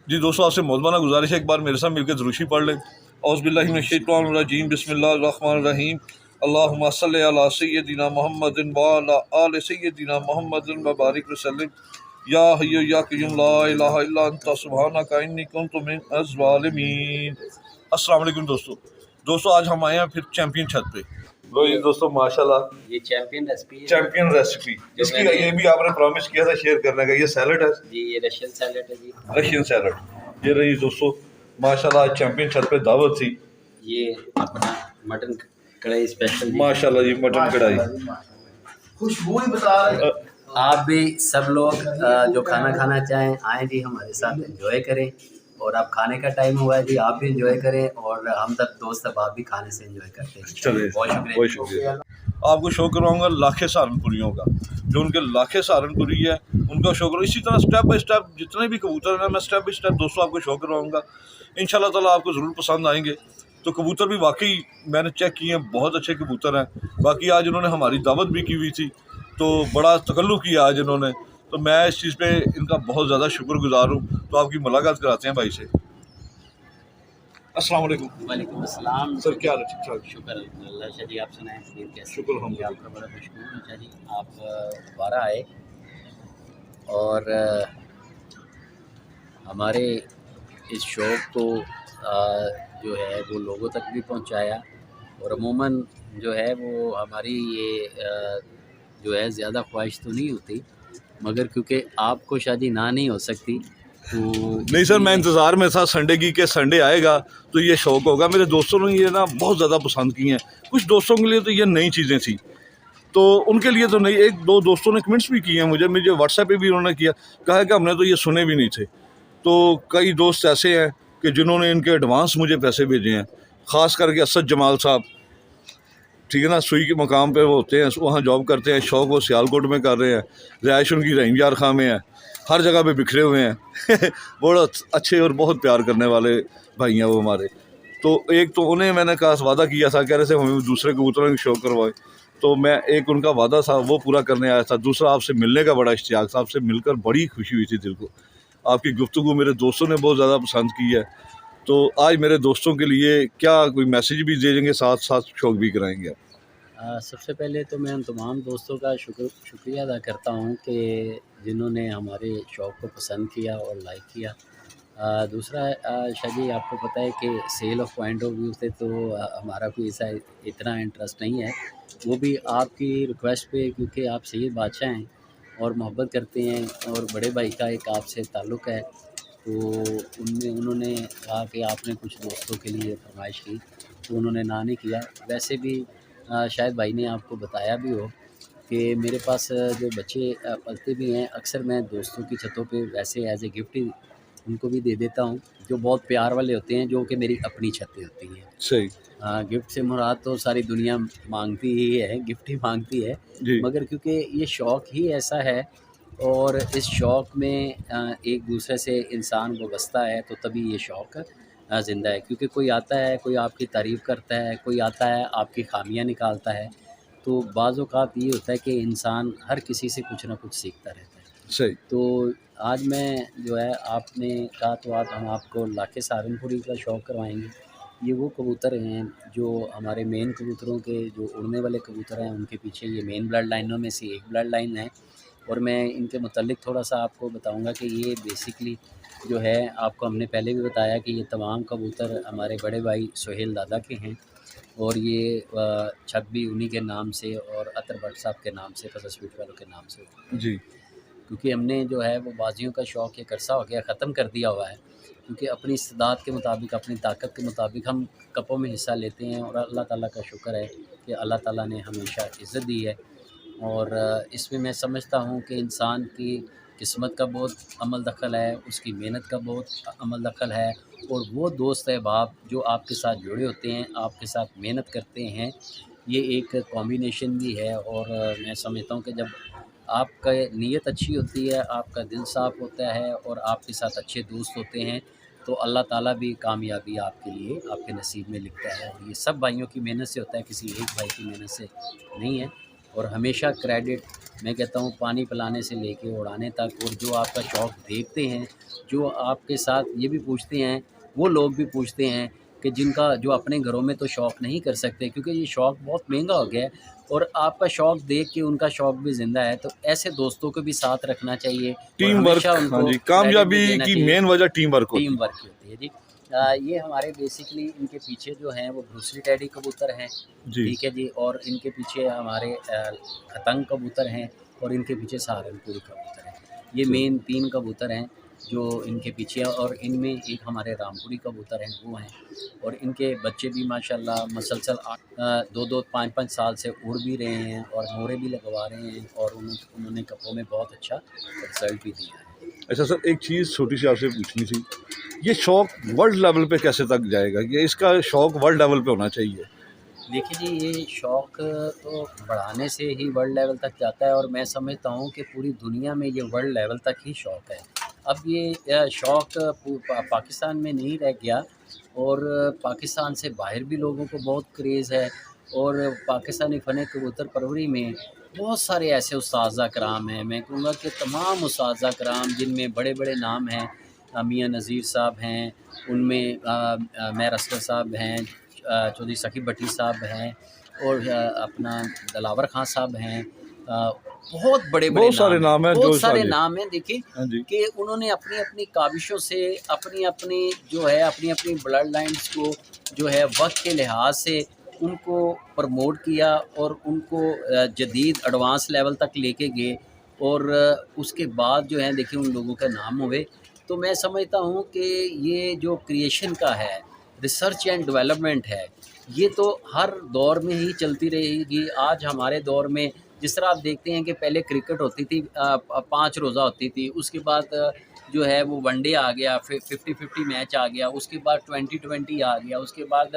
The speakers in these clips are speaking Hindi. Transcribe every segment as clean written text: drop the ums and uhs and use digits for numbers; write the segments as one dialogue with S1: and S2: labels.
S1: जी दोस्तों, आपसे मौलवाना गुजारिश है, एक बार मेरे साथ मिलकर ज़रूशी पढ़ लें। औज़ुबिल्लाहि मिनश्शैतानिर्रजीम, बिस्मिल्लाहिर्रहमानिर्रहीम। अल्लाहुम्मा सल्लि अला सय्यदिना मुहम्मदिन व अला आलि सय्यदिना मुहम्मदिन व बारिक वसल्लिम। या हय्यु या क़य्यूम ला इलाहा इल्ला अंता सुब्हानका इन्नी कुन्तु मिनज़ ज़ालिमीन। अस्सलाम वालेकुम दोस्तों, आज हम आए हैं फिर चैंपियन छत पे। लो ये दोस्तों माशाल्लाह,
S2: ये चैंपियन रेसिपी
S1: इसकी ये भी आपने प्रॉमिस किया था शेयर करने का। ये सैलड है
S2: जी, ये रशियन सैलेड है जी।
S1: Russian salad. ये रही दोस्तों माशाल्लाह, आज चैंपियन छत पे दावत थी।
S2: ये अपना मटन कढ़ाई स्पेशल जी।
S1: माशाल्लाह जी, मटन कढ़ाई
S3: खुशबू ही बता रहे।
S2: आप भी सब लोग जो खाना खाना चाहें आएँ जी, हमारे साथ एंजॉय करें। और अब खाने का टाइम हुआ है जी, आप भी एंजॉय करें और हम सब दोस्त अब आप भी खाने से एंजॉय करते हैं।
S1: चलिए,
S2: बहुत
S1: शुक्रिया। आपको शो करवाऊंगा लाखे सहारनपुरियों का, जो उनके लाखे सहारनपुरी है उनका शो करो। इसी तरह स्टेप बाय स्टेप जितने भी कबूतर हैं, मैं स्टेप बाय स्टेप दोस्तों आपको शो करवाऊंगा। इंशाल्लाह ताला आपको ज़रूर पसंद आएंगे। तो कबूतर भी वाकई मैंने चेक किए हैं, बहुत अच्छे कबूतर हैं। बाकी आज उन्होंने हमारी दावत भी की हुई थी, तो बड़ा तकल्लुफ़ किया आज इन्होंने। तो मैं इस चीज़ पे इनका बहुत ज़्यादा शुक्रगुजार हूँ। तो आपकी मुलाकात कराते हैं भाई से। अस्सलाम वालेकुम।
S2: वालेकुम अस्सलाम
S1: सर, क्या हाल है? ठीक ठाक?
S2: शुक्र अल्हम्दुलिल्लाह। शाह जी, आप सुनाएं फिर कैसे?
S1: शुक्र अल्हम्दुलिल्लाह।
S2: आपका बड़ा मशहूर है शाह जी, आप दोबारा आए और हमारे इस शौक़ को जो है वो लोगों तक भी पहुंचाया। और अमूमन जो है वो हमारी ये जो है ज़्यादा ख्वाहिश तो नहीं होती, मगर क्योंकि आपको शादी ना नहीं हो सकती तो
S1: नहीं सर, मैं इंतज़ार में था संडे की, कि संडे आएगा तो ये शौक़ होगा। मेरे दोस्तों ने ये ना बहुत ज़्यादा पसंद की हैं। कुछ दोस्तों के लिए तो ये नई चीज़ें थी, तो उनके लिए तो नहीं। एक दो दोस्तों ने कमेंट्स भी किए हैं मुझे व्हाट्सएप पे भी उन्होंने किया, कहा है कि हमने तो ये सुने भी नहीं थे। तो कई दोस्त ऐसे हैं कि जिन्होंने इनके एडवांस मुझे पैसे भेजे हैं, ख़ास करके असद जमाल साहब, ठीक है ना, सुई के मकाम पे वो होते हैं, वहाँ जॉब करते हैं। शौक़ वो सियालकोट में कर रहे हैं, रिहाइश उनकी रहीम यार खां में है, हर जगह पे बिखरे हुए हैं बहुत अच्छे और बहुत प्यार करने वाले भाई हैं वो हमारे। तो एक तो उन्हें मैंने कहा, वादा किया था, कह रहे थे हमें दूसरे कबूतरों की शौक़ करवाए, तो मैं एक उनका वादा था वो पूरा करने आया था। दूसरा, आपसे मिलने का बड़ा इश्तियाक था, आपसे मिलकर बड़ी खुशी हुई थी दिल को। आपकी गुफ्तगू मेरे दोस्तों ने बहुत ज़्यादा पसंद की है। तो आज मेरे दोस्तों के लिए क्या कोई मैसेज भी दे देंगे, साथ साथ शौक़ भी कराएंगे आप?
S2: सबसे पहले तो मैं उन तमाम दोस्तों का शुक्रिया अदा करता हूँ कि जिन्होंने हमारे शौक़ को पसंद किया और लाइक किया। दूसरा शाह जी, आपको पता है कि sale of point of view से तो हमारा कोई ऐसा इतना इंटरेस्ट नहीं है। वो भी आपकी रिक्वेस्ट पे, क्योंकि आप सैयद बादशाह हैं और मोहब्बत करते हैं और बड़े भाई का एक आपसे ताल्लुक़ है, तो उन्होंने कहा कि आपने कुछ दोस्तों के लिए फरमाइश की, तो उन्होंने ना नहीं किया। वैसे भी शायद भाई ने आपको बताया भी हो कि मेरे पास जो बच्चे पलते भी हैं, अक्सर मैं दोस्तों की छतों पे वैसे एज़ ए गिफ्ट ही उनको भी दे देता हूँ, जो बहुत प्यार वाले होते हैं, जो कि मेरी अपनी छतें होती हैं।
S1: सही
S2: गिफ्ट से मुराद तो सारी दुनिया मांगती ही है, गिफ्ट ही मांगती है,
S1: जी।
S2: मगर क्योंकि ये शौक़ ही ऐसा है और इस शौक़ में एक दूसरे से इंसान वाबस्ता है, तो तभी ये शौक़ ज़िंदा है। क्योंकि कोई आता है, कोई आपकी तारीफ़ करता है, कोई आता है आपकी ख़ामियाँ निकालता है, तो बाज़ औक़ात ये होता है कि इंसान हर किसी से कुछ ना कुछ सीखता रहता है।
S1: सही।
S2: तो आज मैं जो है, आपने कहा तो आज हम आपको लाखे सहारनपुरी का शौक़ करवाएँगे। ये वो कबूतर हैं जो हमारे मेन कबूतरों के, जो उड़ने वाले कबूतर हैं, उनके पीछे ये मेन ब्लड लाइनों में से एक ब्लड लाइन है। और मैं इनके मुतल्लिक थोड़ा-सा आपको बताऊँगा कि ये बेसिकली जो है, आपको हमने पहले भी बताया कि ये तमाम कबूतर हमारे बड़े भाई सुहेल दादा के हैं और ये छत भी उन्हीं के नाम से और अतर भट्ट साहब के नाम से, फज़ल स्वीट वालों के नाम से
S1: जी।
S2: क्योंकि हमने जो है वो बाज़ियों का शौक़ एक अरसा हो गया ख़त्म कर दिया हुआ है, क्योंकि अपनी इस्तिदात के मुताबिक, अपनी ताकत के मुताबिक हम कपों में हिस्सा लेते हैं। और अल्लाह ताला का शुक्र है कि अल्लाह ताला ने हमेशा इज़्ज़त दी है। और इसमें मैं समझता हूँ कि इंसान की किस्मत का बहुत अमल दखल है, उसकी मेहनत का बहुत अमल दखल है, और वो दोस्त अहबाब जो आपके साथ जुड़े होते हैं, आपके साथ मेहनत करते हैं, ये एक कॉम्बिनेशन भी है। और मैं समझता हूँ कि जब आपका नीयत अच्छी होती है, आपका दिल साफ़ होता है और आपके साथ अच्छे दोस्त होते हैं, तो अल्लाह ताला भी कामयाबी आपके लिए, आपके नसीब में लिखता है। और ये सब भाइयों की मेहनत से होता है, किसी एक भाई की मेहनत से नहीं है। और हमेशा क्रेडिट, मैं कहता हूँ, पानी पिलाने से लेके उड़ाने तक, और जो आपका शौक़ देखते हैं, जो आपके साथ ये भी पूछते हैं, वो लोग भी पूछते हैं कि जिनका जो अपने घरों में तो शौक़ नहीं कर सकते क्योंकि ये शौक़ बहुत महंगा हो गया है, और आपका शौक़ देख के उनका शौक़ भी ज़िंदा है, तो ऐसे दोस्तों को भी साथ रखना चाहिए और
S1: टीम वर्क,
S2: हमेशा
S1: हाँ
S2: उनको
S1: जी,
S2: क्रेडिट भी
S1: कामयाबी
S2: देना
S1: की
S2: चाहिए।
S1: मेन वजह टीम वर्क होती
S2: टीम
S1: है।
S2: वर्क की होती है जी। ये हमारे बेसिकली इनके पीछे जो हैं वो ब्रूसली टैडी कबूतर हैं,
S1: जी।
S2: ठीक है जी, और इनके पीछे हमारे खतंग कबूतर हैं, और इनके पीछे सहारनपुरी कबूतर हैं। ये
S1: जी।
S2: मेन 3 कबूतर हैं जो इनके पीछे हैं, और इनमें एक हमारे रामपुरी कबूतर हैं, वो हैं, और इनके बच्चे भी माशाल्लाह मसलसल 2-2 5-5 साल से उड़ भी रहे हैं और मोरे भी लगवा रहे हैं, और उन्होंने कपों में बहुत अच्छा रिज़ल्ट भी दिया है।
S1: अच्छा सर, एक चीज़ छोटी सी आपसे पूछनी थी, ये शौक़ वर्ल्ड लेवल पे कैसे तक जाएगा? ये इसका शौक़ वर्ल्ड लेवल पे होना चाहिए।
S2: देखिए जी, ये शौक़ तो बढ़ाने से ही वर्ल्ड लेवल तक जाता है, और मैं समझता हूँ कि पूरी दुनिया में ये वर्ल्ड लेवल तक ही शौक़ है। अब ये शौक़ पाकिस्तान में नहीं रह गया, और पाकिस्तान से बाहर भी लोगों को बहुत क्रेज़ है, और पाकिस्तानी फ़न कबूतर परवरी में बहुत सारे ऐसे उस्ताज़ा कराम हैं। मैं कहूँगा कि तमाम उस्ताज़ा कराम जिनमें बड़े-बड़े नाम हैं, मियाँ नज़ीर साहब हैं, उनमें मेहर असगर साहब हैं, चौधरी सकीब भट्टी साहब हैं, और अपना दिलावर खां साहब हैं। बहुत बड़े-बड़े
S1: बहुत सारे नाम हैं,
S2: बहुत
S1: जो
S2: सारे
S1: सारे,
S2: नाम हैं। देखिए
S1: हाँ जी।
S2: कि उन्होंने अपनी-अपनी काबिशों से अपनी-अपनी जो है अपनी-अपनी ब्लड लाइन्स को जो है वक़्त के लिहाज से उनको प्रमोट किया, और उनको जदीद एडवांस लेवल तक लेके गए, और उसके बाद जो है देखिए उन लोगों के नाम हुए। तो मैं समझता हूँ कि ये जो क्रिएशन का है, रिसर्च एंड डेवलपमेंट है, ये तो हर दौर में ही चलती रहेगी। आज हमारे दौर में जिस तरह आप देखते हैं कि पहले क्रिकेट होती थी, 5 रोज़ा होती थी, उसके बाद जो है वो वनडे आ गया, फिर 50-50 मैच आ गया, उसके बाद 20-20 आ गया, उसके बाद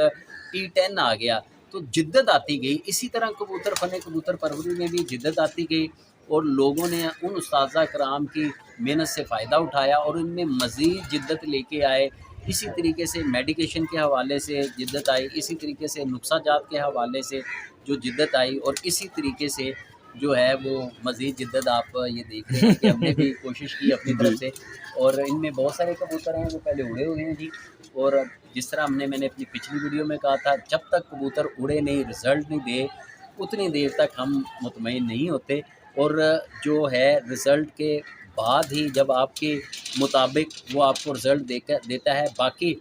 S2: T10 आ गया, तो जिद्दत आती गई। इसी तरह कबूतर फ़न कबूतर परवरी में भी जिद्दत आती गई, और लोगों ने उन उस्ताज़ा कराम की मेहनत से फ़ायदा उठाया और उनमें मज़ीद जिद्दत लेके आए। इसी तरीके से मेडिकेशन के हवाले से जिद्दत आई, इसी तरीके से नुस्ख़ा-जात के हवाले से जो जिद्दत आई, और इसी तरीके से जो है वो मज़ीद जिद्दत आप ये देख रहे हैं कि हमने भी कोशिश की अपनी तरफ से, और इनमें बहुत सारे कबूतर हैं जो पहले उड़े हुए हैं जी। और जिस तरह मैंने अपनी पिछली वीडियो में कहा था, जब तक कबूतर उड़े नहीं, रिज़ल्ट नहीं दे, उतनी देर तक हम मुतमईन नहीं होते, और जो है रिज़ल्ट के बाद ही जब आपके मुताबिक वो आपको रिज़ल्ट देता है। बाकी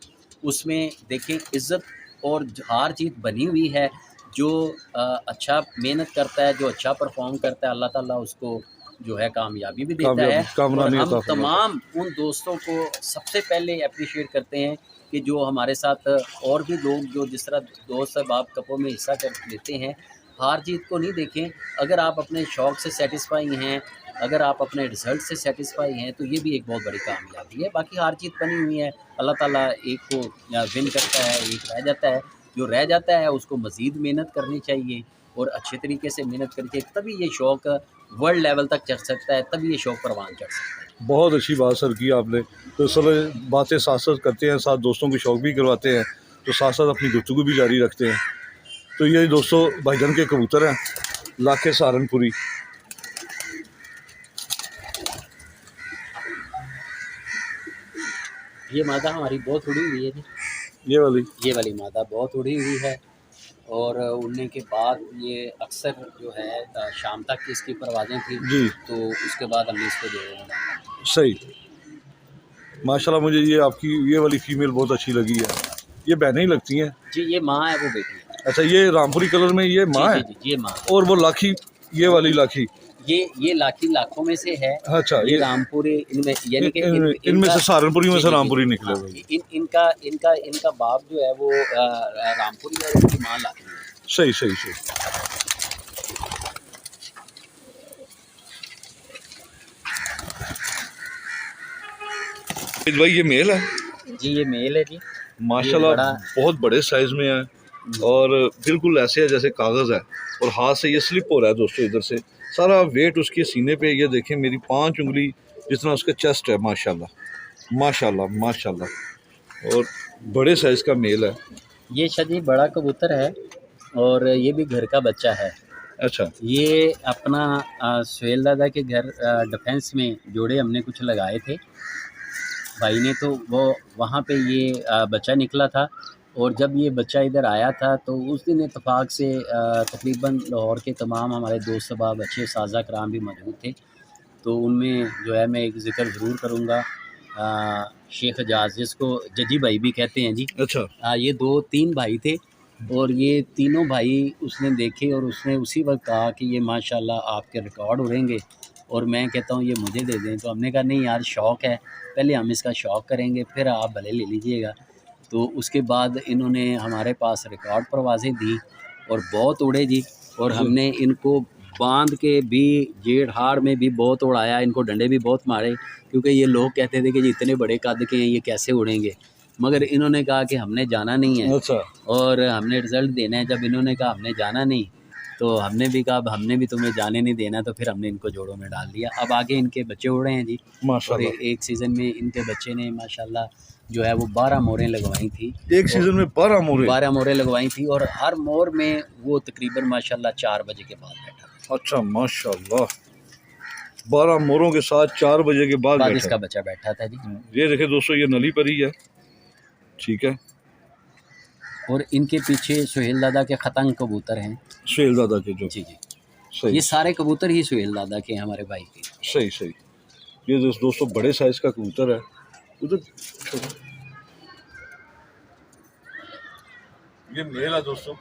S2: उसमें देखिए इज़्ज़त और हार जीत बनी हुई है। जो अच्छा मेहनत करता है, जो अच्छा परफॉर्म करता है, अल्लाह ताला उसको जो है कामयाबी भी देता है। और
S1: कामयाबी
S2: हम
S1: अता फरमाता है।
S2: तमाम उन दोस्तों को सबसे पहले अप्रिशिएट करते हैं कि जो हमारे साथ और भी लोग जो जिस तरह दोस्त अहबाब कपों में हिस्सा कर लेते हैं, हार जीत को नहीं देखें। अगर आप अपने शौक़ से सैटिस्फाई हैं, अगर आप अपने रिज़ल्ट से सैटिस्फाई हैं, तो ये भी एक बहुत बड़ी कामयाबी है। बाकी हार जीत बनी हुई है, अल्लाह ताला एक को विन करता है, एक रह जाता है। जो रह जाता है उसको मज़ीद मेहनत करनी चाहिए, और अच्छे तरीके से मेहनत करके तभी ये शौक़ वर्ल्ड लेवल तक चढ़ सकता है, तभी ये शौक़ परवान चढ़ सकता है।
S1: बहुत अच्छी बात सर की आपने। तो सर, बातें साथ-साथ करते हैं, साथ दोस्तों के शौक़ भी करवाते हैं, तो साथ-साथ अपनी गुफ्तगू भी जारी रखते हैं। तो ये दोस्तों भाईजान के कबूतर हैं, लाखे सहारनपुरी।
S2: ये मादा हमारी बहुत उड़ी हुई है जी।
S1: ये
S2: वाली मादा बहुत उड़ी हुई है, और उड़ने के बाद ये अक्सर जो है शाम तक की इसकी परवाज़ें थी
S1: जी।
S2: तो उसके बाद हमने इसको दे दिया।
S1: सही। माशाल्लाह, मुझे ये आपकी ये वाली फ़ीमेल बहुत अच्छी लगी है। ये बहनें ही लगती हैं।
S2: जी, ये माँ है, वो बेटी है।
S1: अच्छा, ये रामपुरी कलर में ये माँ है?
S2: जी, ये माँ है।
S1: और वो लाखी, ये वाली लाखी?
S2: ये लाखी लाखों में से है।
S1: अच्छा,
S2: ये रामपुरी इनमें, यानी कि
S1: इनमें से सहारनपुरी में से
S2: जी,
S1: रामपुरी
S2: जी,
S1: निकले
S2: हाँ,
S1: हुए।
S2: इनका बाप जो है वो रामपुरी है, और इनकी माँ लाखी है।
S1: सही, सही, सही। भाई ये मेल है?
S2: जी, ये मेल है जी।
S1: माशाल्लाह बहुत बड़े साइज़ में है, और बिल्कुल ऐसे है जैसे कागज़ है, और हाथ से ये स्लिप हो रहा है दोस्तों। इधर से सारा वेट उसके सीने पे, ये देखें मेरी 5 उंगली जितना उसका चेस्ट है। माशाल्लाह माशाल्लाह माशाल्लाह, और बड़े साइज़ का मेल है।
S2: ये शादी बड़ा कबूतर है, और ये भी घर का बच्चा है।
S1: अच्छा
S2: ये अपना सुहेल दादा के घर डिफेंस में जोड़े हमने कुछ लगाए थे भाई ने, तो वो वहाँ पे ये बच्चा निकला था। और जब ये बच्चा इधर आया था तो उस दिन इत्तेफाक से तकरीबन लाहौर के तमाम हमारे दोस्त अहबाब अच्छे साज़ा कराम भी मौजूद थे। तो उनमें जो है मैं एक ज़िक्र ज़रूर करूँगा शेख एजाज़, जिसको जजी भाई भी कहते हैं जी।
S1: अच्छा
S2: ये 2-3 भाई थे और ये तीनों भाई उसने देखे और उसने उसी वक्त कहा कि ये माशाल्लाह आपके रिकॉर्ड उड़ेंगे और मैं कहता हूँ ये मुझे दे दें। तो हमने कहा नहीं यार, शौक़ है, पहले हम इसका शौक़ करेंगे फिर आप भले ले लीजिएगा। तो उसके बाद इन्होंने हमारे पास रिकॉर्ड परवाज़ें दी और बहुत उड़े जी। और हमने इनको बांध के भी जेड़ हाड़ में भी बहुत उड़ाया, इनको डंडे भी बहुत मारे, क्योंकि ये लोग कहते थे कि जी इतने बड़े कद के हैं, ये कैसे उड़ेंगे। मगर इन्होंने कहा कि हमने जाना नहीं है
S1: अच्छा
S2: और हमने रिज़ल्ट देना है। जब इन्होंने कहा हमने जाना नहीं, तो हमने भी कहा अब हमने भी तुम्हें जाने नहीं देना, तो फिर हमने इनको जोड़ों में डाल दिया। अब आगे इनके बच्चे उड़ रहे हैं जी। और
S1: माशाल्लाह।
S2: एक सीज़न में इनके बच्चे ने माशाल्लाह जो है वो 12 मोरें लगवाई थी।
S1: एक सीज़न में 12 मोरे?
S2: 12 मोरें लगवाई थी और हर मोर में वो तकरीबन माशाल्लाह 4 बजे के बाद बैठा था।
S1: अच्छा माशाल्लाह, 12 मोरों के साथ 4 बजे के बाद बैठा।
S2: इसका बच्चा बैठा था जी।
S1: ये देखिए दोस्तों, ये नली परी है, ठीक है।
S2: और इनके पीछे सुहेल दादा के खतंग कबूतर हैं।
S1: सुहेल दादा के जो?
S2: जी जी,
S1: सही
S2: ये सारे कबूतर ही सुहेल दादा के हैं, हमारे भाई के।
S1: सही सही। ये दोस्तों बड़े साइज़ का कबूतर है। उधर ये मेल है दोस्तों।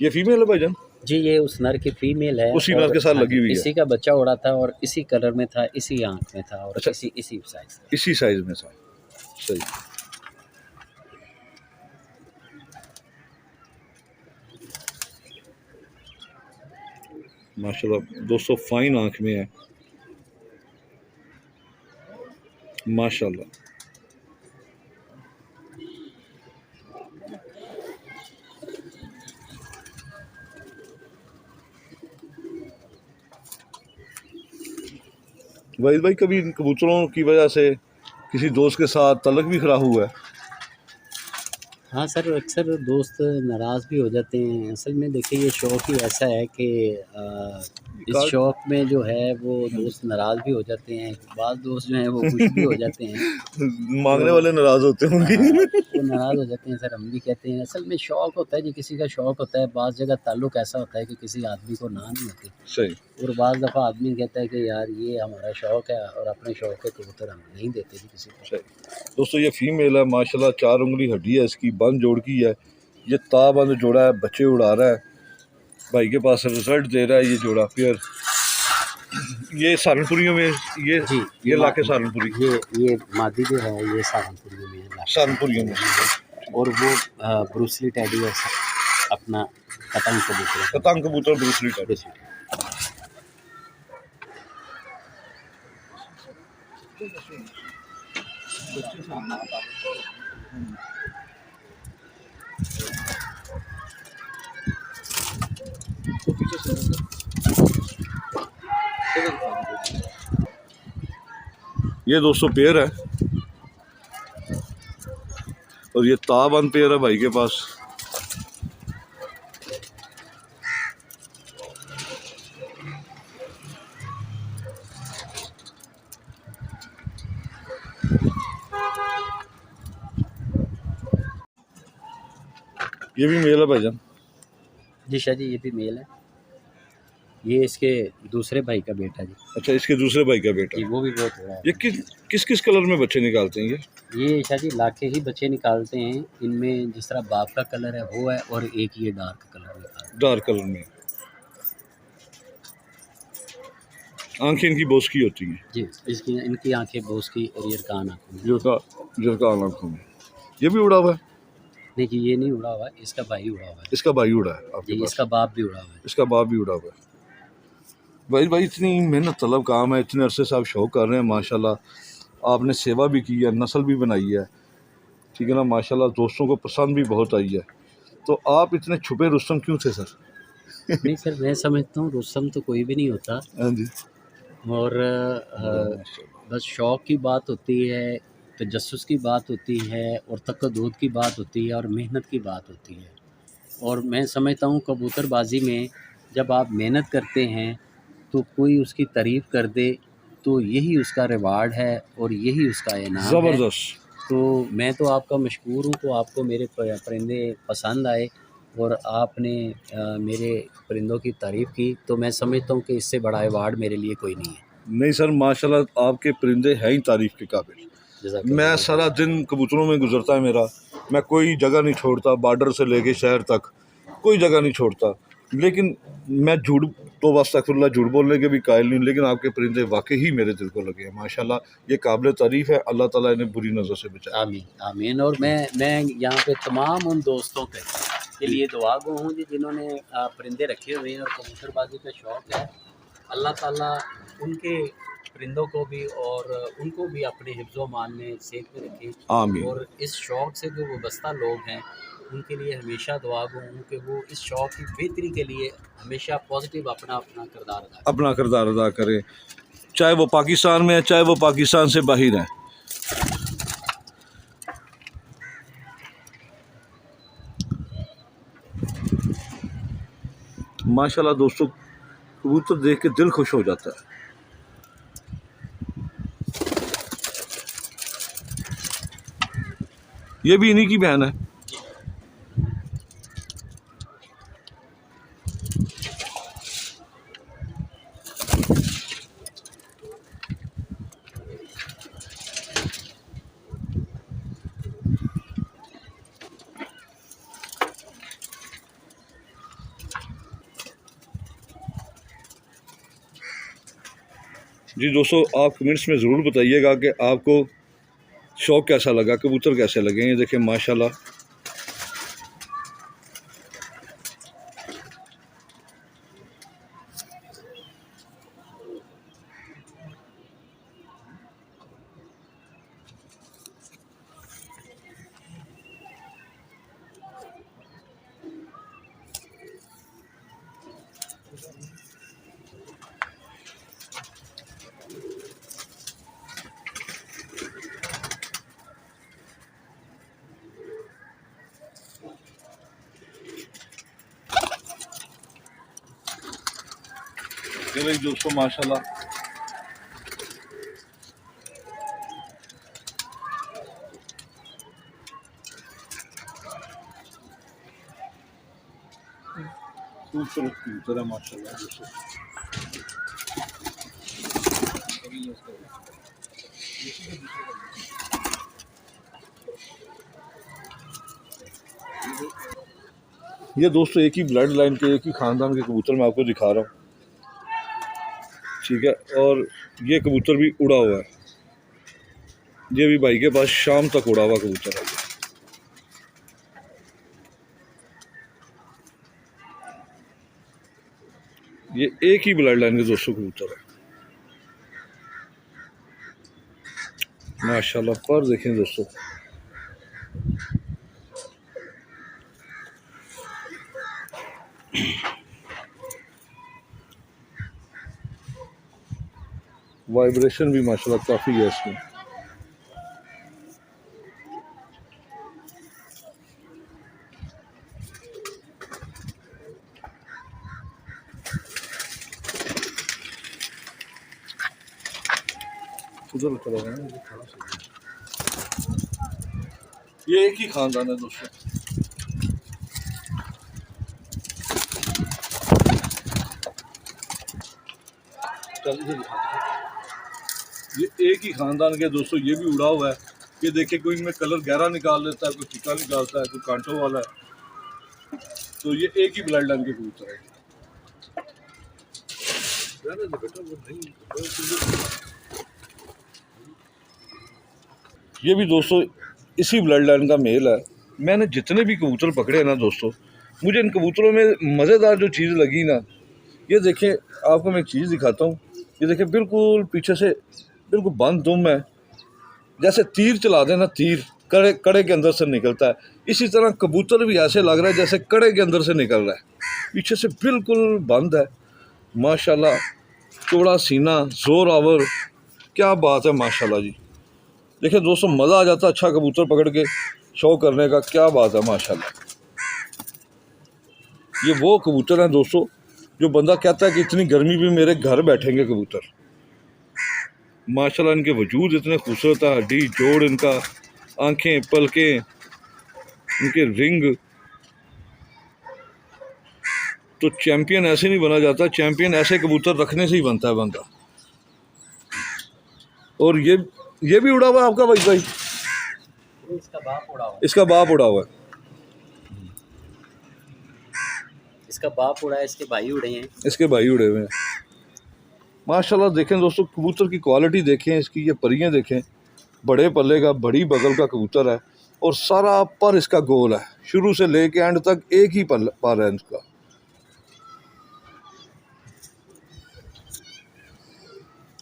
S1: ये फीमेल है भाईजान?
S2: जी, ये उस नर की फीमेल है।
S1: उसी नर के साथ लगी हुई है।
S2: इसी का बच्चा उड़ा था और इसी कलर में था, इसी आँख में था और
S1: अच्छा।
S2: इसी साइज का।
S1: इसी साइज में था, सही। माशाल्लाह दोस्तों, फाइन आँख में है माशाल्लाह। वाहिद भाई, कभी इन कबूतरों की वजह से किसी दोस्त के साथ तल्लक भी खराब हुआ है?
S2: हाँ सर, अक्सर दोस्त नाराज़ भी हो जाते हैं। असल में देखिए ये शौक़ ही ऐसा है कि इस शौक़ में जो है वो दोस्त नाराज़ भी हो जाते हैं, बाज़ दोस्त जो हैं वो खुश भी हो जाते हैं।
S1: मांगने वाले नाराज़ होते हैं उनकी।
S2: वो नाराज़ हो जाते हैं सर, हम भी कहते हैं। असल में शौक़ होता है जी, किसी का शौक़ होता है। बाज़ जगह ताल्लुक़ ऐसा होता है कि किसी आदमी को ना नहीं होती।
S1: सही।
S2: और बाज़ दफ़ा आदमी कहता है कि यार ये हमारा शौक़ है और अपने शौक़ के कबूतर हम नहीं देते जी किसी को।
S1: सही दोस्तों, ये फीमेल है माशाल्लाह, 4 उंगली हड्डी है इसकी, बंद जोड़ की है। ये ताबंद जोड़ा है, बच्चे उड़ा रहा है, भाई के पास रिजल्ट दे रहा है ये जोड़ा। फिर ये सहारनपुरियों में ये
S2: जी,
S1: ये लाके सहारनपुरी,
S2: ये मादी जो है ये सहारनपुरियों में है।
S1: सहारनपुरियों में।
S2: और वो ब्रूसली टैडी है अपना पतंग कबूतर।
S1: पतंग कबूतर ब्रूसली टाइप। ये दोस्तों पेयर है और ये ताबंद पेयर है भाई के पास। ये भी मेल है भाईजान?
S2: जी शाह जी, ये भी मेल है। ये इसके दूसरे भाई का बेटा जी।
S1: अच्छा, इसके दूसरे भाई का बेटा।
S2: जी, वो भी बहुत बड़ा है।
S1: ये किस किस कलर में बच्चे निकालते हैं
S2: ये शाह जी लाके ही बच्चे निकालते हैं। इनमें जिस तरह बाप का कलर है वो है और एक ये डार्क कलर निकालते हैं।
S1: डार्क कलर में। आंखें इनकी बोस की होती हैं
S2: जी, इनकी आंखें बोस की और ये कान आँखों में।
S1: जिनका आंखों में। ये भी उड़ा हुआ है?
S2: नहीं जी, ये नहीं उड़ा हुआ है, इसका भाई उड़ा हुआ है।
S1: इसका भाई उड़ा है आपके
S2: जी,
S1: पास?
S2: इसका बाप भी उड़ा हुआ है।
S1: इसका बाप भी उड़ा हुआ है। भाई इतनी मेहनत तलब काम है, इतने अरसे से आप शौक़ कर रहे हैं माशाल्लाह। आपने सेवा भी की है, नस्ल भी बनाई है, ठीक है ना माशाल्लाह। दोस्तों को पसंद भी बहुत आई है। तो आप इतने छुपे रुस्तम क्यों थे सर?
S2: नहीं सर, मैं समझता हूँ रुस्तम तो कोई भी नहीं होता।
S1: हाँ जी।
S2: और बस शौक़ की बात होती है तजस्सुस की बात होती है और तकद्दुद की बात होती है और मेहनत की बात होती है। और मैं समझता हूँ कबूतरबाज़ी में जब आप मेहनत करते हैं तो कोई उसकी तारीफ़ कर दे तो यही उसका रिवार्ड है और यही उसका इनाम है।
S1: ज़बरदस्त।
S2: तो मैं तो आपका मशकूर हूँ तो आपको मेरे परिंदे पसंद आए और आपने मेरे परिंदों की तारीफ़ की, तो मैं समझता हूँ कि इससे बड़ा अवार्ड मेरे लिए कोई नहीं है।
S1: नहीं सर, माशाल्लाह आपके परिंदे हैं ही तारीफ़ के काबिल। मैं
S2: जज़ाकल्लाह खैर।
S1: सारा दिन कबूतरों में गुजरता है मेरा, मैं कोई जगह नहीं छोड़ता, बॉर्डर से लेके शहर तक कोई जगह नहीं छोड़ता। लेकिन मैं झूठ तो अस्तगफिरुल्लाह झूठ बोलने के भी कायल नहीं, लेकिन आपके परिंदे वाकई ही मेरे दिल को लगे हैं माशाल्लाह। ये काबिल तारीफ़ है, अल्लाह ताला इन्हें बुरी नज़र से बचाए।
S2: आमीन, आमीन। और मैं यहाँ पे तमाम उन दोस्तों के लिए दुआ गो हूँ जी जिन्होंने परिंदे रखे हुए हैं और कबूतरबाजी का शौक़ है। अल्लाह ताला उनके परिंदों को भी और उनको भी अपने हिफ्ज़ मान में सेफ में रखे।
S1: आमीन।
S2: और इस शौक़ से जो वाबस्ता लोग हैं उनके लिए हमेशा दुआ गो हूँ कि वो इस शौक़ की बेहतरी के लिए हमेशा पॉजिटिव अपना अपना किरदार अदा करें।
S1: अपना किरदार अदा करें, चाहे वो पाकिस्तान में है, चाहे वो पाकिस्तान से बाहर हैं। माशाल्लाह दोस्तों, कबूतर देख के दिल खुश हो जाता है। ये भी इन्हीं की बहन है। जी दोस्तों, आप कमेंट्स में ज़रूर बताइएगा कि आपको शौक़ कैसा लगा, कबूतर कैसे लगे। ये देखें माशाल्लाह, ये भाई दोस्तों माशाल्लाह, खूबसूरत कबूतर है माशाल्लाह दोस्तों। ये दोस्तों एक ही ब्लड लाइन के, एक ही ख़ानदान के कबूतर मैं आपको दिखा रहा हूँ, ठीक है। और ये कबूतर भी उड़ा हुआ है, ये भी भाई के पास शाम तक उड़ा हुआ कबूतर है। ये एक ही ब्लड लाइन के दोस्तों कबूतर है माशाल्लाह। पर देखें दोस्तों, वाइब्रेशन भी माशाल्लाह काफ़ी है इसमें। उधर चला गया ना, ये एक ही ख़ानदान है दोस्तों। ये एक ही ख़ानदान के दोस्तों, ये भी उड़ा हुआ है। ये देखिए, कोई इनमें कलर गहरा निकाल लेता है, कोई फीका निकालता है, कोई कांटों वाला है। तो ये एक ही ब्लड लाइन के कबूतर है। ये भी दोस्तों इसी ब्लड लाइन का मेल है। मैंने जितने भी कबूतर पकड़े हैं ना दोस्तों, मुझे इन कबूतरों में मज़ेदार जो चीज़ लगी ना, ये देखें, आपको मैं एक चीज़ दिखाता हूँ। ये देखें, बिल्कुल पीछे से बिल्कुल बंद दुम है, जैसे तीर चला देना, तीर कड़े कड़े के अंदर से निकलता है। इसी तरह कबूतर भी ऐसे लग रहा है जैसे कड़े के अंदर से निकल रहा है, पीछे से बिल्कुल बंद है माशाल्लाह। चौड़ा सीना, जोर आवर, क्या बात है माशाल्लाह जी। देखिए दोस्तों, मज़ा आ जाता अच्छा कबूतर पकड़ के शौक करने का। क्या बात है माशाल्लाह। ये वो कबूतर हैं दोस्तों जो बंदा कहता है कि इतनी गर्मी भी मेरे घर बैठेंगे कबूतर। माशाल्लाह इनके वजूद इतने खूबसूरत है, हड्डी जोड़ इनका, आंखें, पलकें, इनके रिंग। तो चैंपियन ऐसे नहीं बना जाता, चैंपियन ऐसे कबूतर रखने से ही बनता है बंदा। और ये भी उड़ा हुआ है आपका भाई?
S2: इसका बाप उड़ा हुआ है।
S1: इसका बाप उड़ा हुआ है।
S2: इसका बाप उड़ा है, इसके भाई उड़े हैं।
S1: इसके भाई उड़े हुए हैं। माशाल्लाह देखें दोस्तों, कबूतर की क्वालिटी देखें, इसकी ये परियां देखें। बड़े पल्ले का, बड़ी बगल का कबूतर है और सारा पर इसका गोल है, शुरू से लेके एंड तक एक ही पर है इसका।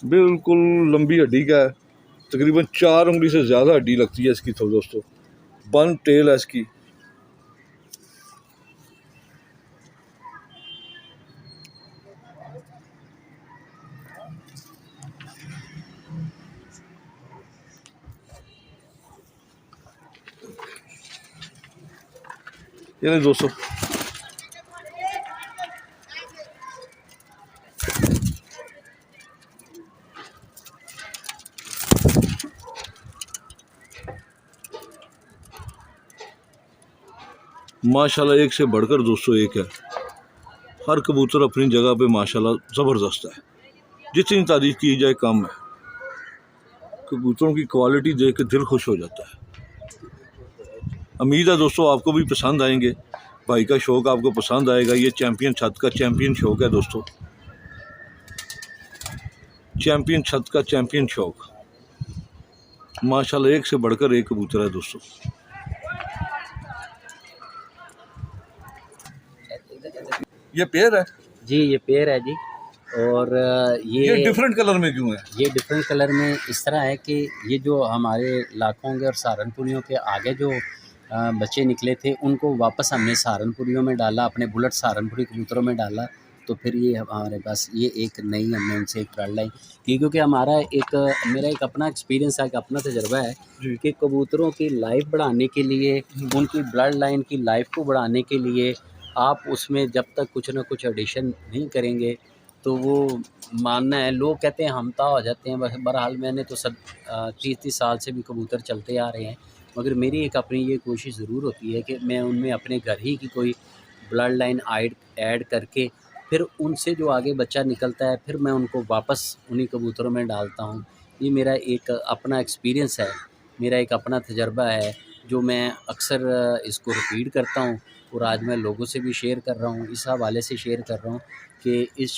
S1: बिल्कुल लंबी हड्डी का है, तकरीबन 4 उंगली से ज़्यादा हड्डी लगती है इसकी। तो दोस्तों बन टेल है इसकी। ये नहीं दोस्तों, माशाल्लाह एक से बढ़कर दोस्तों एक है। हर कबूतर अपनी जगह पे माशाल्लाह ज़बरदस्त है, जितनी तारीफ की जाए कम है। कबूतरों की क्वालिटी देख के दिल खुश हो जाता है। उम्मीद है दोस्तों आपको भी पसंद आएंगे, भाई का शौक़ आपको पसंद आएगा। ये चैंपियन छत का चैंपियन शौक़ है दोस्तों, चैंपियन छत का चैंपियन शौक़। माशाल्लाह एक से बढ़कर एक कबूतर है दोस्तों। ये पेयर है
S2: जी, ये पेड़ है जी। और
S1: ये डिफरेंट कलर में क्यों है?
S2: ये डिफरेंट कलर में इस तरह है कि ये जो हमारे लाखों के और सहारनपुरियों के आगे जो बच्चे निकले थे, उनको वापस हमने सहारनपुरियों में डाला, अपने बुलेट सहारनपुरी कबूतरों में डाला। तो फिर ये हमारे पास ये एक नई हमने उनसे एक ब्लड लाइन की, क्योंकि हमारा मेरा एक अपना एक्सपीरियंस है, एक अपना तजर्बा है कि कबूतरों की लाइफ बढ़ाने के लिए, उनकी ब्लड लाइन की लाइफ को बढ़ाने के लिए आप उसमें जब तक कुछ ना कुछ एडिशन नहीं करेंगे तो वो मानना है। लोग कहते हैं हमता हो जाते हैं, बहरहाल मैंने तो सब 30-30 साल से भी कबूतर चलते आ रहे हैं, मगर मेरी एक अपनी ये कोशिश ज़रूर होती है कि मैं उनमें अपने घर ही की कोई ब्लड लाइन ऐड करके फिर उनसे जो आगे बच्चा निकलता है फिर मैं उनको वापस उन्हीं कबूतरों में डालता हूँ। ये मेरा एक अपना एक्सपीरियंस है, मेरा एक अपना तजर्बा है जो मैं अक्सर इसको रिपीट करता हूँ और आज मैं लोगों से भी शेयर कर रहा हूँ। इस हवाले से शेयर कर रहा हूँ कि इस